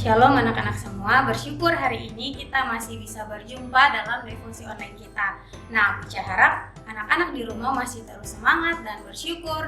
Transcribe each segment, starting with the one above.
Shalom anak-anak semua, bersyukur hari ini kita masih bisa berjumpa dalam devosi online kita. Nah, Buca harap anak-anak di rumah masih terus semangat dan bersyukur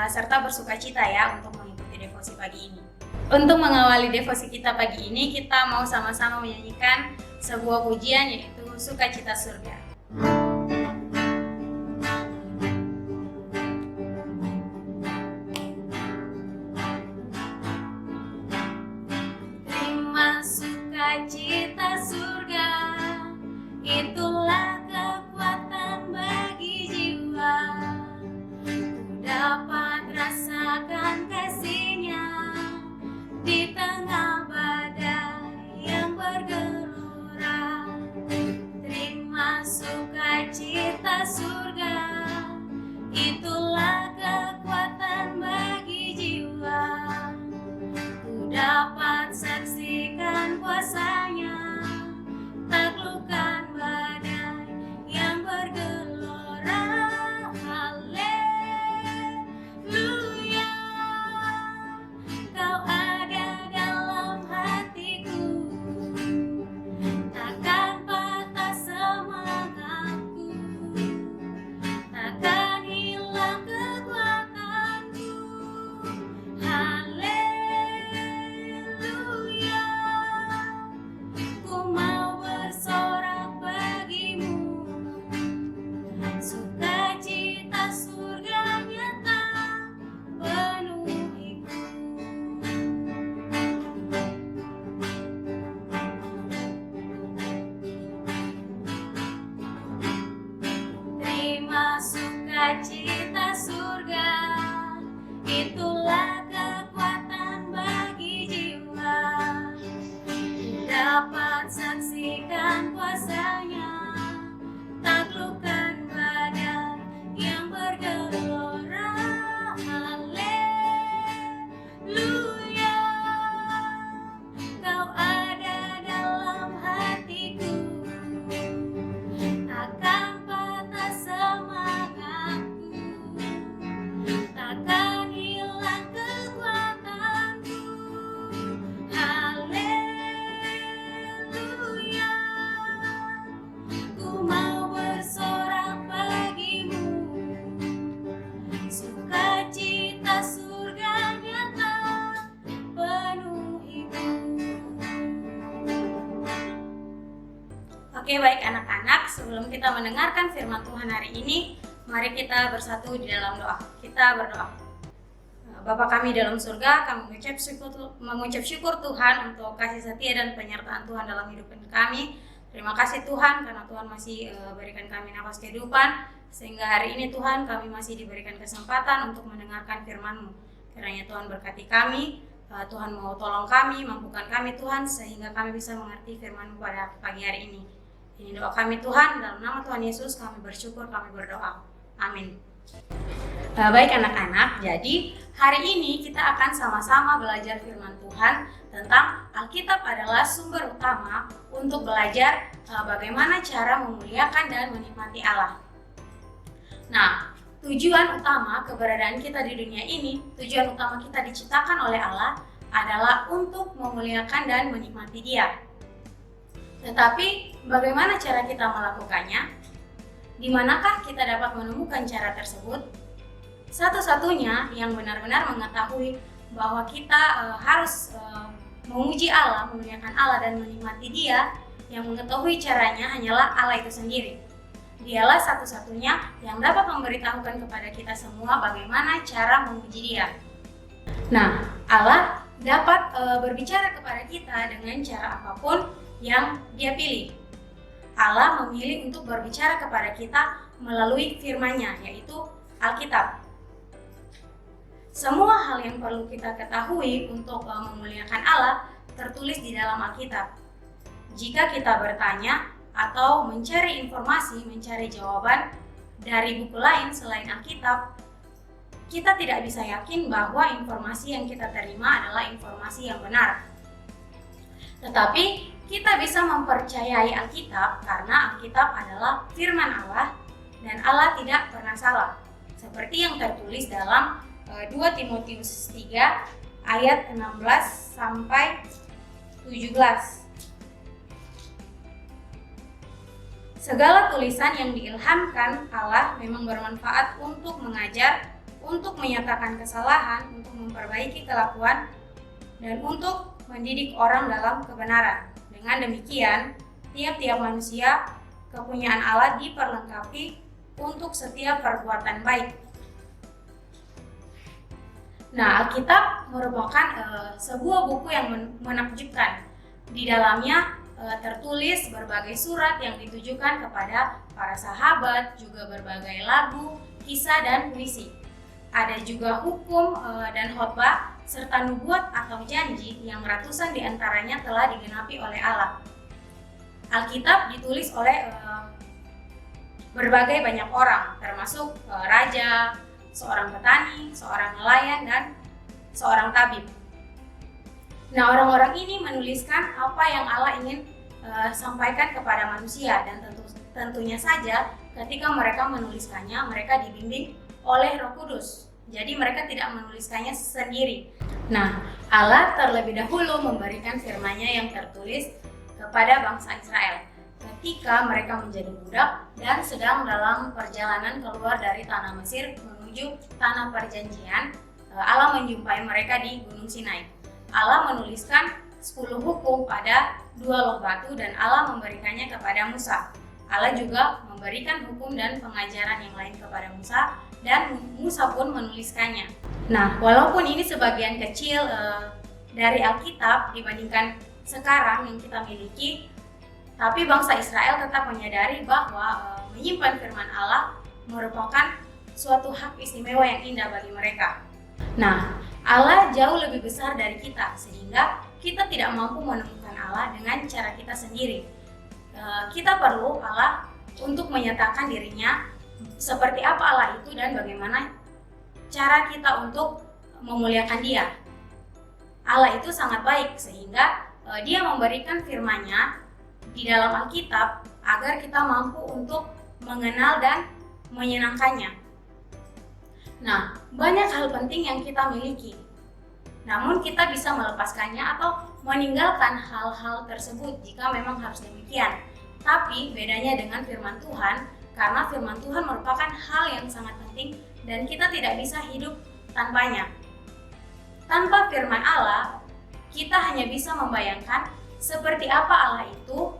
serta bersukacita ya untuk mengikuti devosi pagi ini. Untuk mengawali devosi kita pagi ini, kita mau sama-sama menyanyikan sebuah pujian yaitu Sukacita Surga. Sukacita surga, itulah kekuatan bagi jiwa. Ku dapat rasakan kasih-Nya di tengah badai yang bergelora. Terima sukacita surga, itulah kekuatan bagi jiwa. Ku dapat saksikan kuasa-Nya, taklukkan badai yang bergelora. Haleluya, Kau ada dalam hatiku, takkan patah semangatku, takkan hilang kekuatanku. Haleluya, ku mau bersorak bagimu, sukacita surga nyata penuhiku. Terima sukacita surga, itulah kekuatan bagi jiwa. Dapat saksikan kuasa-Nya, taklukkan badai yang bergelora. Haleluya, Kau ada dalam hatiku, takkan patah semangatku, takkan hilang kekuatanku. Haleluya, ku mau bersorak bagimu, sukacita surga nyata penuhiku. Oke, baik anak-anak, sebelum kita mendengarkan firman Tuhan hari ini, mari kita bersatu di dalam doa. Kita berdoa. Bapa kami dalam surga, kami mengucap syukur Tuhan untuk kasih setia dan penyertaan Tuhan dalam hidup kami. Terima kasih Tuhan karena Tuhan masih berikan kami nafas kehidupan, sehingga hari ini Tuhan kami masih diberikan kesempatan untuk mendengarkan firman-Mu. Kiranya Tuhan berkati kami, Tuhan mau tolong kami, mampukan kami Tuhan, sehingga kami bisa mengerti firman-Mu pada pagi hari ini. Ini doa kami Tuhan, dalam nama Tuhan Yesus kami bersyukur, kami berdoa. Amin. Baik anak-anak, jadi hari ini kita akan sama-sama belajar firman Tuhan tentang Alkitab adalah sumber utama untuk belajar bagaimana cara memuliakan dan menikmati Allah. Nah, tujuan utama keberadaan kita di dunia ini, tujuan utama kita diciptakan oleh Allah adalah untuk memuliakan dan menikmati Dia. Tetapi bagaimana cara kita melakukannya? Di manakah kita dapat menemukan cara tersebut? Satu-satunya yang benar-benar mengetahui bahwa kita harus memuji Allah, memuliakan Allah dan menikmati Dia, yang mengetahui caranya hanyalah Allah itu sendiri. Dialah satu-satunya yang dapat memberitahukan kepada kita semua bagaimana cara memuji Dia. Nah, Allah dapat berbicara kepada kita dengan cara apapun yang Dia pilih. Allah memilih untuk berbicara kepada kita melalui firman-Nya, yaitu Alkitab. Semua hal yang perlu kita ketahui untuk memuliakan Allah tertulis di dalam Alkitab. Jika kita bertanya atau mencari informasi, mencari jawaban dari buku lain selain Alkitab, kita tidak bisa yakin bahwa informasi yang kita terima adalah informasi yang benar. Tetapi kita bisa mempercayai Alkitab karena Alkitab adalah firman Allah dan Allah tidak pernah salah. Seperti yang tertulis dalam 2 Timotius 3 ayat 16 sampai 17. Segala tulisan yang diilhamkan Allah memang bermanfaat untuk mengajar, untuk menyatakan kesalahan, untuk memperbaiki kelakuan, dan untuk mendidik orang dalam kebenaran. Dengan demikian, tiap-tiap manusia kepunyaan Allah diperlengkapi untuk setiap perbuatan baik. Nah, Alkitab merupakan sebuah buku yang menakjubkan. Di dalamnya tertulis berbagai surat yang ditujukan kepada para sahabat, juga berbagai lagu, kisah, dan puisi. Ada juga hukum dan khotbah, serta nubuat atau janji yang ratusan diantaranya telah digenapi oleh Allah. Alkitab ditulis oleh berbagai banyak orang, termasuk raja, seorang petani, seorang nelayan, dan seorang tabib. Nah, orang-orang ini menuliskan apa yang Allah ingin sampaikan kepada manusia, dan tentunya saja ketika mereka menuliskannya, mereka dibimbing oleh Roh Kudus. Jadi mereka tidak menuliskannya sendiri. Nah, Allah terlebih dahulu memberikan firman-Nya yang tertulis kepada bangsa Israel ketika mereka menjadi budak dan sedang dalam perjalanan keluar dari tanah Mesir menuju tanah perjanjian. Allah menjumpai mereka di Gunung Sinai. Allah menuliskan 10 hukum pada 2 loh batu dan Allah memberikannya kepada Musa. Allah juga memberikan hukum dan pengajaran yang lain kepada Musa, dan Musa pun menuliskannya. Nah, walaupun ini sebagian kecil dari Alkitab dibandingkan sekarang yang kita miliki, tapi bangsa Israel tetap menyadari bahwa menyimpan firman Allah merupakan suatu hak istimewa yang indah bagi mereka. Nah, Allah jauh lebih besar dari kita, sehingga kita tidak mampu menemukan Allah dengan cara kita sendiri. Kita perlu Allah untuk menyatakan dirinya seperti apa Allah itu dan bagaimana cara kita untuk memuliakan Dia. Allah itu sangat baik, sehingga Dia memberikan firman-Nya di dalam Alkitab agar kita mampu untuk mengenal dan menyenangkannya. Nah, banyak hal penting yang kita miliki, namun kita bisa melepaskannya atau meninggalkan hal-hal tersebut jika memang harus demikian. Tapi bedanya dengan firman Tuhan, karena firman Tuhan merupakan hal yang sangat penting dan kita tidak bisa hidup tanpanya. Tanpa firman Allah, kita hanya bisa membayangkan seperti apa Allah itu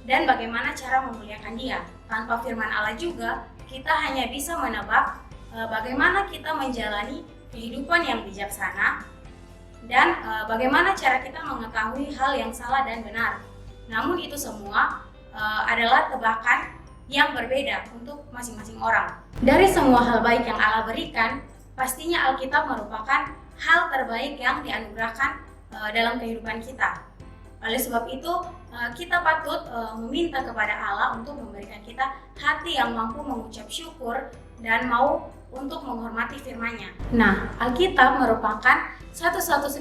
dan bagaimana cara memuliakan Dia. Tanpa firman Allah juga, kita hanya bisa menebak bagaimana kita menjalani kehidupan yang bijaksana dan bagaimana cara kita mengetahui hal yang salah dan benar. Namun itu semua adalah tebakan yang berbeda untuk masing-masing orang. Dari semua hal baik yang Allah berikan, pastinya Alkitab merupakan hal terbaik yang dianugerahkan dalam kehidupan kita. Oleh sebab itu, kita patut meminta kepada Allah untuk memberikan kita hati yang mampu mengucap syukur dan mau untuk menghormati firman-Nya. Nah, Alkitab merupakan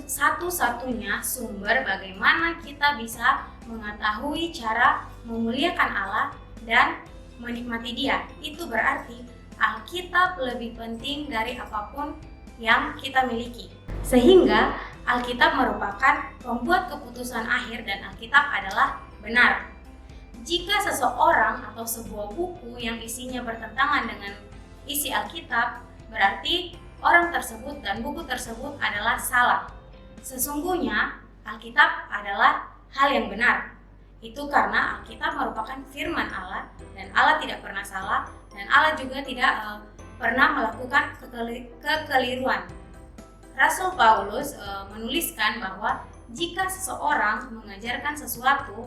satu-satunya sumber bagaimana kita bisa mengetahui cara memuliakan Allah dan menikmati Dia. Itu berarti Alkitab lebih penting dari apapun yang kita miliki. Sehingga Alkitab merupakan pembuat keputusan akhir dan Alkitab adalah benar. Jika seseorang atau sebuah buku yang isinya bertentangan dengan isi Alkitab, berarti orang tersebut dan buku tersebut adalah salah. Sesungguhnya Alkitab adalah hal yang benar. Itu karena Alkitab merupakan firman Allah dan Allah tidak pernah salah dan Allah juga tidak pernah melakukan kekeliruan. Rasul Paulus menuliskan bahwa jika seseorang mengajarkan sesuatu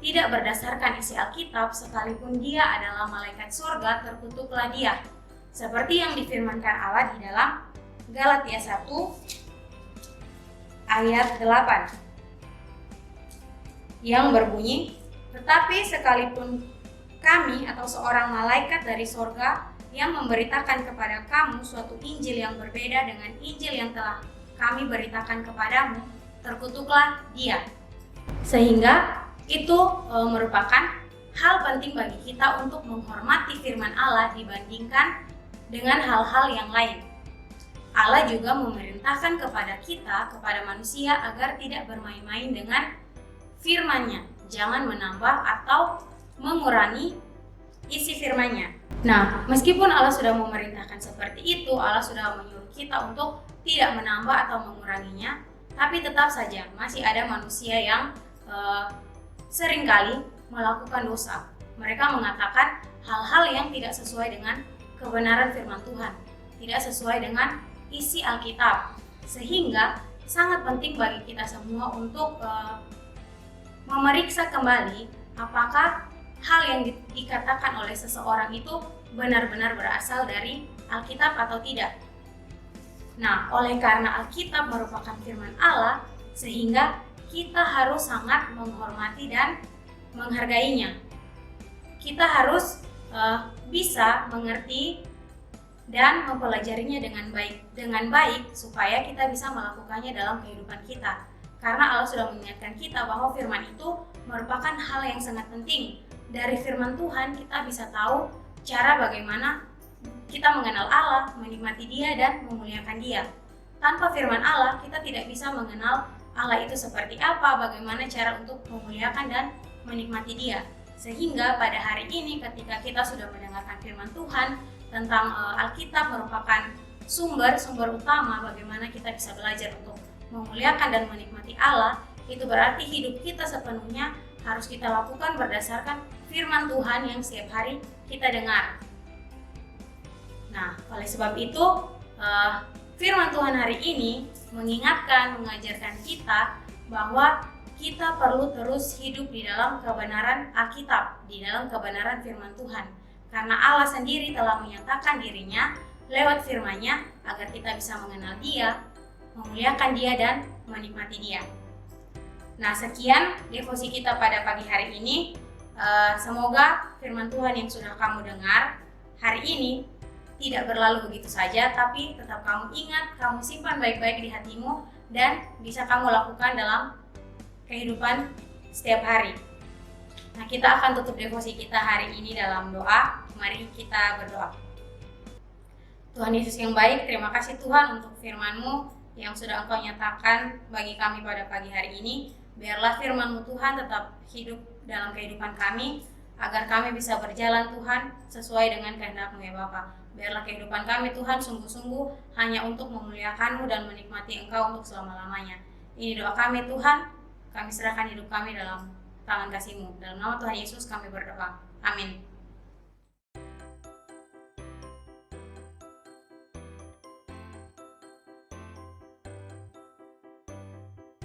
tidak berdasarkan isi Alkitab, sekalipun dia adalah malaikat surga, terkutuklah dia. Seperti yang difirmankan Allah di dalam Galatia 1 ayat 8 yang berbunyi, tetapi sekalipun kami atau seorang malaikat dari surga yang memberitakan kepada kamu suatu Injil yang berbeda dengan Injil yang telah kami beritakan kepadamu, terkutuklah dia. Sehingga itu merupakan hal penting bagi kita untuk menghormati firman Allah dibandingkan dengan hal-hal yang lain. Allah juga memerintahkan kepada kita, kepada manusia, agar tidak bermain-main dengan firman-Nya. Jangan menambah atau mengurangi isi firman-Nya. Nah, meskipun Allah sudah memerintahkan seperti itu, Allah sudah menyuruh kita untuk tidak menambah atau menguranginya, tapi tetap saja masih ada manusia yang seringkali melakukan dosa. Mereka mengatakan hal-hal yang tidak sesuai dengan kebenaran firman Tuhan, tidak sesuai dengan isi Alkitab, sehingga sangat penting bagi kita semua untuk memeriksa kembali apakah hal yang dikatakan oleh seseorang itu benar-benar berasal dari Alkitab atau tidak. Nah, oleh karena Alkitab merupakan firman Allah, sehingga kita harus sangat menghormati dan menghargainya. Kita harus bisa mengerti dan mempelajarinya dengan baik supaya kita bisa melakukannya dalam kehidupan kita. Karena Allah sudah mengingatkan kita bahwa firman itu merupakan hal yang sangat penting. Dari firman Tuhan kita bisa tahu cara bagaimana kita mengenal Allah, menikmati Dia, dan memuliakan Dia. Tanpa firman Allah, kita tidak bisa mengenal Allah itu seperti apa, bagaimana cara untuk memuliakan dan menikmati Dia. Sehingga pada hari ini ketika kita sudah mendengarkan firman Tuhan tentang Alkitab merupakan sumber utama bagaimana kita bisa belajar untuk memuliakan dan menikmati Allah, itu berarti hidup kita sepenuhnya harus kita lakukan berdasarkan firman Tuhan yang setiap hari kita dengar. Nah, oleh sebab itu firman Tuhan hari ini mengingatkan, mengajarkan kita bahwa kita perlu terus hidup di dalam kebenaran Alkitab, di dalam kebenaran firman Tuhan. Karena Allah sendiri telah menyatakan dirinya lewat firman-Nya agar kita bisa mengenal Dia, memuliakan Dia, dan menikmati Dia. Nah, sekian devosi kita pada pagi hari ini. Semoga firman Tuhan yang sudah kamu dengar hari ini tidak berlalu begitu saja, tapi tetap kamu ingat, kamu simpan baik-baik di hatimu, dan bisa kamu lakukan dalam kehidupan setiap hari. Nah, kita akan tutup devosi kita hari ini dalam doa. Mari kita berdoa. Tuhan Yesus yang baik, terima kasih Tuhan untuk firman-Mu yang sudah Engkau nyatakan bagi kami pada pagi hari ini. Biarlah firman-Mu Tuhan tetap hidup dalam kehidupan kami, agar kami bisa berjalan Tuhan sesuai dengan kehendak-Mu ya Bapa. Biarlah kehidupan kami Tuhan sungguh-sungguh hanya untuk memuliakan-Mu dan menikmati Engkau untuk selama-lamanya. Ini doa kami Tuhan, kami serahkan hidup kami dalam tangan kasih-Mu. Dalam nama Tuhan Yesus kami berdoa. Amin.